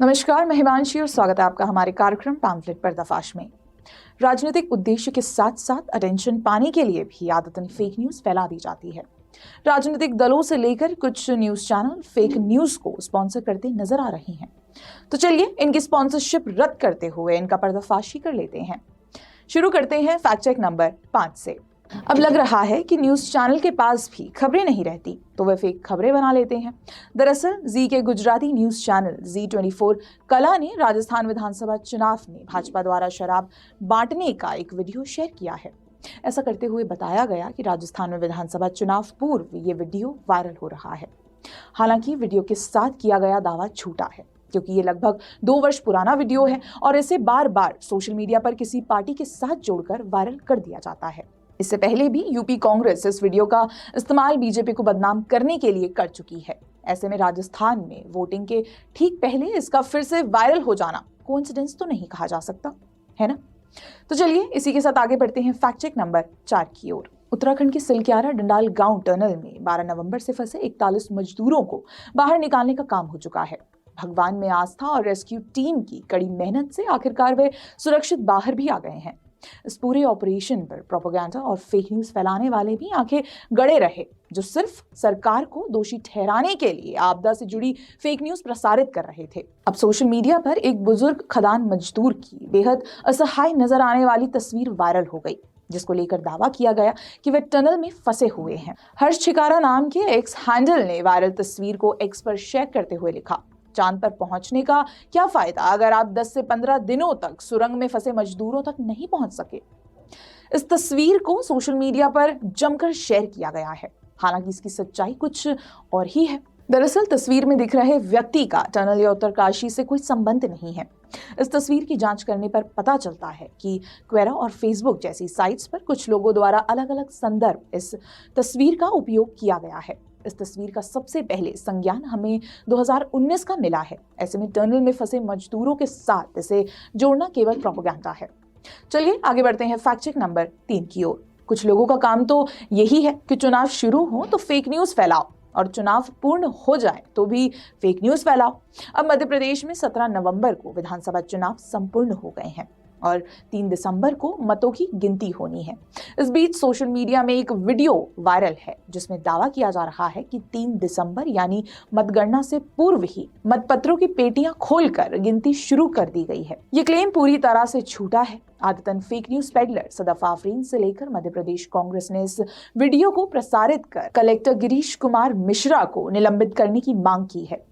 नमस्कार, मैं हिमांशी और स्वागत है आपका हमारे कार्यक्रम पैम्फलेट पर्दाफाश में। राजनीतिक उद्देश्य के साथ साथ अटेंशन पाने के लिए भी आदतन फेक न्यूज फैला दी जाती है। राजनीतिक दलों से लेकर कुछ न्यूज चैनल फेक न्यूज को स्पॉन्सर करते नजर आ रहे हैं। तो चलिए इनकी स्पॉन्सरशिप रद्द करते हुए इनका पर्दाफाश ही कर लेते हैं। शुरू करते हैं फैक्ट चेक नंबर 5 से। अब लग रहा है कि न्यूज चैनल के पास भी खबरें नहीं रहती तो वे फेक खबरें बना लेते हैं। दरअसल जी के गुजराती न्यूज चैनल जी24 कला ने राजस्थान विधानसभा चुनाव में भाजपा द्वारा शराब बांटने का एक वीडियो शेयर किया है। ऐसा करते हुए बताया गया कि राजस्थान में विधानसभा चुनाव पूर्व ये वीडियो वायरल हो रहा है। हालांकि वीडियो के साथ किया गया दावा झूठा है, क्योंकि ये लगभग 2 वर्ष पुराना वीडियो है और इसे बार बार सोशल मीडिया पर किसी पार्टी के साथ जोड़कर वायरल कर दिया जाता है। इससे पहले भी यूपी कांग्रेस इस वीडियो का इस्तेमाल बीजेपी को बदनाम करने के लिए कर चुकी है। ऐसे में राजस्थान में वोटिंग के ठीक पहले इसका फिर से वायरल हो जाना कोइंसिडेंस तो नहीं कहा जा सकता, है ना? तो चलिए इसी के साथ आगे बढ़ते हैं फैक्ट चेक नंबर 4 की ओर। उत्तराखंड के सिलक्यारा डंडाल गांव टनल में 12 नवंबर से फंसे 41 मजदूरों को बाहर निकालने का काम हो चुका है। भगवान में आस्था और रेस्क्यू टीम की कड़ी मेहनत से आखिरकार वे सुरक्षित बाहर भी आ गए हैं। इस पूरे ऑपरेशन पर प्रोपेगेंडा और फेक न्यूज फैलाने वाले भी आंखें गड़े रहे, जो सिर्फ सरकार को दोषी ठहराने के लिए आपदा से जुड़ी फेक न्यूज प्रसारित कर रहे थे। अब सोशल मीडिया पर एक बुजुर्ग खदान मजदूर की बेहद असहाय नजर आने वाली तस्वीर वायरल हो गई, जिसको लेकर दावा किया गया कि वे टनल में फंसे हुए हैं। हर्ष छिकारा नाम के एक्स हैंडल ने वायरल तस्वीर को एक्स पर शेयर करते हुए लिखा, चांद पर पहुंचने का क्या फायदा अगर आप 10 से 15 दिनों तक सुरंग में फंसे मजदूरों तक नहीं पहुंच सके। इस तस्वीर को सोशल मीडिया पर जमकर शेयर किया गया है। हालांकि इसकी सच्चाई कुछ और ही है। दरअसल तस्वीर में दिख रहे व्यक्ति का टनल या उत्तरकाशी से कोई संबंध नहीं है। इस तस्वीर की जांच करने पर पता चलता है कि क्वेरा और फेसबुक जैसी साइट्स पर कुछ लोगों द्वारा अलग अलग संदर्भ इस तस्वीर का उपयोग किया गया है। इस तस्वीर का सबसे पहले संज्ञान हमें 2019 का मिला है। ऐसे में टनल में फंसे मजदूरों के साथ इसे जोड़ना केवल प्रोपेगेंडा है। चलिए आगे बढ़ते हैं फैक्ट चेक नंबर 3 की ओर। कुछ लोगों का काम तो यही है कि चुनाव शुरू हो तो फेक न्यूज फैलाओ और चुनाव पूर्ण हो जाए तो भी फेक न्यूज फैलाओ। अब मध्य प्रदेश में 17 नवंबर को विधानसभा चुनाव संपूर्ण हो गए हैं और 3 दिसंबर को मतों की गिनती होनी है। इस बीच सोशल मीडिया में एक वीडियो वायरल है जिसमें दावा किया जा रहा है कि 3 दिसंबर यानी मतगणना से पूर्व ही मतपत्रों की पेटियां खोलकर गिनती शुरू कर दी गई है। ये क्लेम पूरी तरह से झूठा है। आदतन fake news peddler Sadaf Afreen से लेकर मध्य प्रदेश कांग्रेस ने इस वीडियो को प्रसारित कर कलेक्टर गिरीश कुमार मिश्रा को निलंबित करने की मांग की है।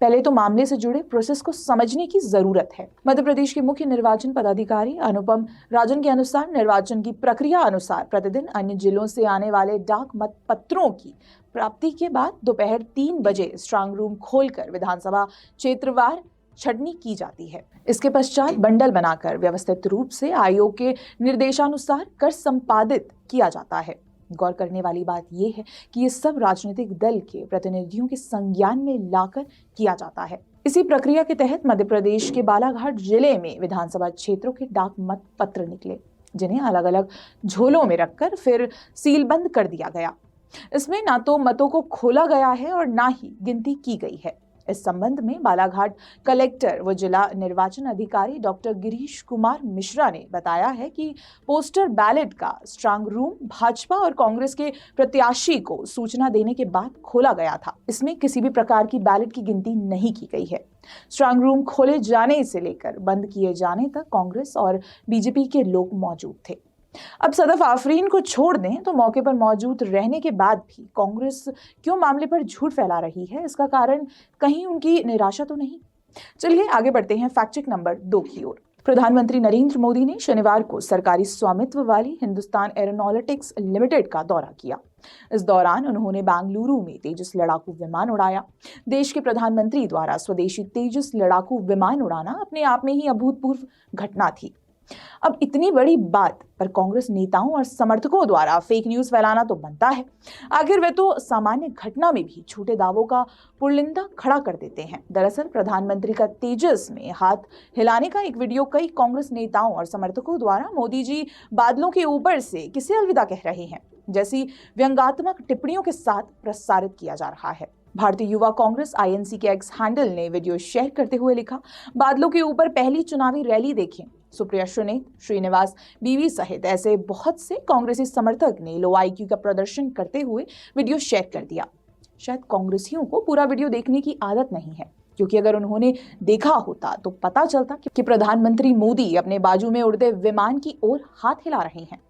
पहले तो मामले से जुड़े प्रोसेस को समझने की जरूरत है। मध्य प्रदेश के मुख्य निर्वाचन पदाधिकारी अनुपम राजन के अनुसार निर्वाचन की प्रक्रिया अनुसार प्रतिदिन अन्य जिलों से आने वाले डाक मतपत्रों की प्राप्ति के बाद दोपहर 3 बजे स्ट्रांग रूम खोलकर विधानसभा क्षेत्रवार छटनी की जाती है। इसके पश्चात बंडल बनाकर व्यवस्थित रूप से आयोग के निर्देशानुसार कर संपादित किया जाता है। गौर करने वाली बात यह है कि ये सब राजनीतिक दल के प्रतिनिधियों के संज्ञान में लाकर किया जाता है। इसी प्रक्रिया के तहत मध्य प्रदेश के बालाघाट जिले में विधानसभा क्षेत्रों के डाक मत पत्र निकले, जिन्हें अलग अलग झोलों में रखकर फिर सीलबंद कर दिया गया। इसमें ना तो मतों को खोला गया है और ना ही गिनती की गई है। इस संबंध में बालाघाट कलेक्टर व जिला निर्वाचन अधिकारी डॉक्टर गिरीश कुमार मिश्रा ने बताया है कि पोस्टर बैलेट का स्ट्रांग रूम भाजपा और कांग्रेस के प्रत्याशी को सूचना देने के बाद खोला गया था। इसमें किसी भी प्रकार की बैलेट की गिनती नहीं की गई है। स्ट्रांग रूम खोले जाने से लेकर बंद किए जाने तक कांग्रेस और बीजेपी के लोग मौजूद थे। अब सदफ आफरीन को छोड़ दें तो मौके पर मौजूद रहने के बाद भी कांग्रेस क्यों मामले पर झूठ फैला रही है, इसका कारण कहीं उनकी निराशा तो नहीं। चलिए आगे बढ़ते हैं फैक्ट चेक नंबर 2 की ओर। प्रधानमंत्री नरेंद्र मोदी ने शनिवार को सरकारी स्वामित्व वाली हिंदुस्तान एरोनॉटिक्स लिमिटेड का दौरा किया। इस दौरान उन्होंने बेंगलुरु में तेजस लड़ाकू विमान उड़ाया। देश के प्रधानमंत्री द्वारा स्वदेशी तेजस लड़ाकू विमान उड़ाना अपने आप में ही अभूतपूर्व घटना थी। अब इतनी बड़ी बात पर कांग्रेस नेताओं और समर्थकों द्वारा फेक न्यूज फैलाना तो बनता है। आखिर वे तो सामान्य घटना में भी झूठे दावों का पुलिंदा खड़ा कर देते हैं। दरअसल प्रधानमंत्री का तेजस में हाथ हिलाने का एक वीडियो कई कांग्रेस नेताओं और समर्थकों द्वारा मोदी जी बादलों के ऊपर से किसे अलविदा कह रहे हैं जैसी व्यंग्यात्मक टिप्पणियों के साथ प्रसारित किया जा रहा है। भारतीय युवा कांग्रेस आईएनसी के एक्स हैंडल ने वीडियो शेयर करते हुए लिखा, बादलों के ऊपर पहली चुनावी रैली देखें। सुप्रिया सुनीत, श्रीनिवास बीवी सहित ऐसे बहुत से कांग्रेसी समर्थक ने लो आईक्यू का प्रदर्शन करते हुए वीडियो शेयर कर दिया। शायद कांग्रेसियों को पूरा वीडियो देखने की आदत नहीं है, क्योंकि अगर उन्होंने देखा होता तो पता चलता कि प्रधानमंत्री मोदी अपने बाजू में उड़ते विमान की ओर हाथ हिला रहे हैं।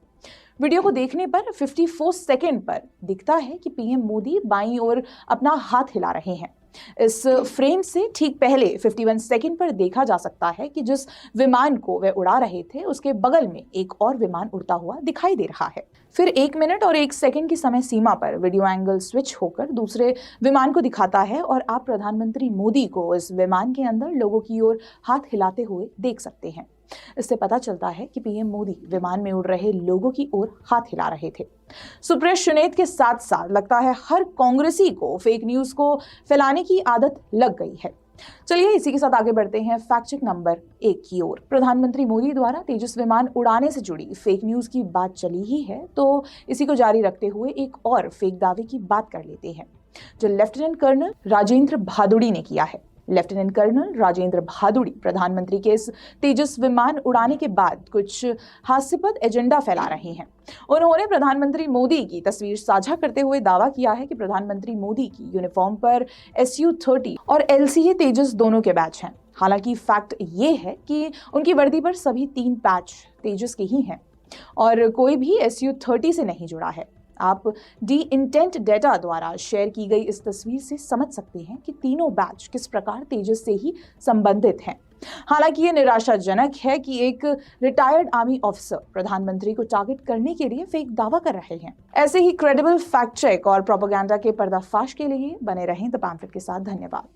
वीडियो को देखने पर 54 सेकंड पर दिखता है कि पीएम मोदी बाईं ओर अपना हाथ हिला रहे हैं। इस फ्रेम से ठीक पहले 51 सेकंड पर देखा जा सकता है कि जिस विमान को वे उड़ा रहे थे उसके बगल में एक और विमान उड़ता हुआ दिखाई दे रहा है। फिर 1 मिनट और 1 सेकंड की समय सीमा पर वीडियो एंगल स्विच होकर दूसरे विमान को दिखाता है और आप प्रधानमंत्री मोदी को इस विमान के अंदर लोगों की ओर हाथ हिलाते हुए देख सकते हैं। इससे पता चलता है कि पीएम मोदी विमान में उड़ रहे लोगों की ओर हाथ हिला रहे थे। सुप्रिया सुनीत के साथ साथ लगता है हर कांग्रेसी को फेक न्यूज को फैलाने की आदत लग गई है। चलिए इसी के साथ आगे बढ़ते हैं फैक्ट चेक नंबर 1 की ओर। प्रधानमंत्री मोदी द्वारा तेजस विमान उड़ाने से जुड़ी फेक न्यूज की बात चली ही है, तो इसी को जारी रखते हुए एक और फेक दावे की बात कर लेते हैं, जो लेफ्टिनेंट कर्नल राजेंद्र भादुड़ी ने किया है। लेफ्टिनेंट कर्नल राजेंद्र भादुड़ी प्रधानमंत्री के इस तेजस विमान उड़ाने के बाद कुछ हास्यास्पद एजेंडा फैला रहे हैं। उन्होंने प्रधानमंत्री मोदी की तस्वीर साझा करते हुए दावा किया है कि प्रधानमंत्री मोदी की यूनिफॉर्म पर SU-30 और LCA तेजस दोनों के बैच हैं। हालांकि फैक्ट ये है कि उनकी वर्दी पर सभी 3 पैच तेजस के ही हैं और कोई भी SU-30 से नहीं जुड़ा है। आप डी इंटेंट डेटा द्वारा शेयर की गई इस तस्वीर से समझ सकते हैं कि तीनों बैच किस प्रकार तेजस से ही संबंधित हैं। हालांकि ये निराशाजनक है कि एक रिटायर्ड आर्मी ऑफिसर प्रधानमंत्री को टारगेट करने के लिए फेक दावा कर रहे हैं। ऐसे ही क्रेडिबल फैक्ट चेक और प्रोपेगेंडा के पर्दाफाश के लिए बने रहें द पैम्फलेट के साथ। धन्यवाद।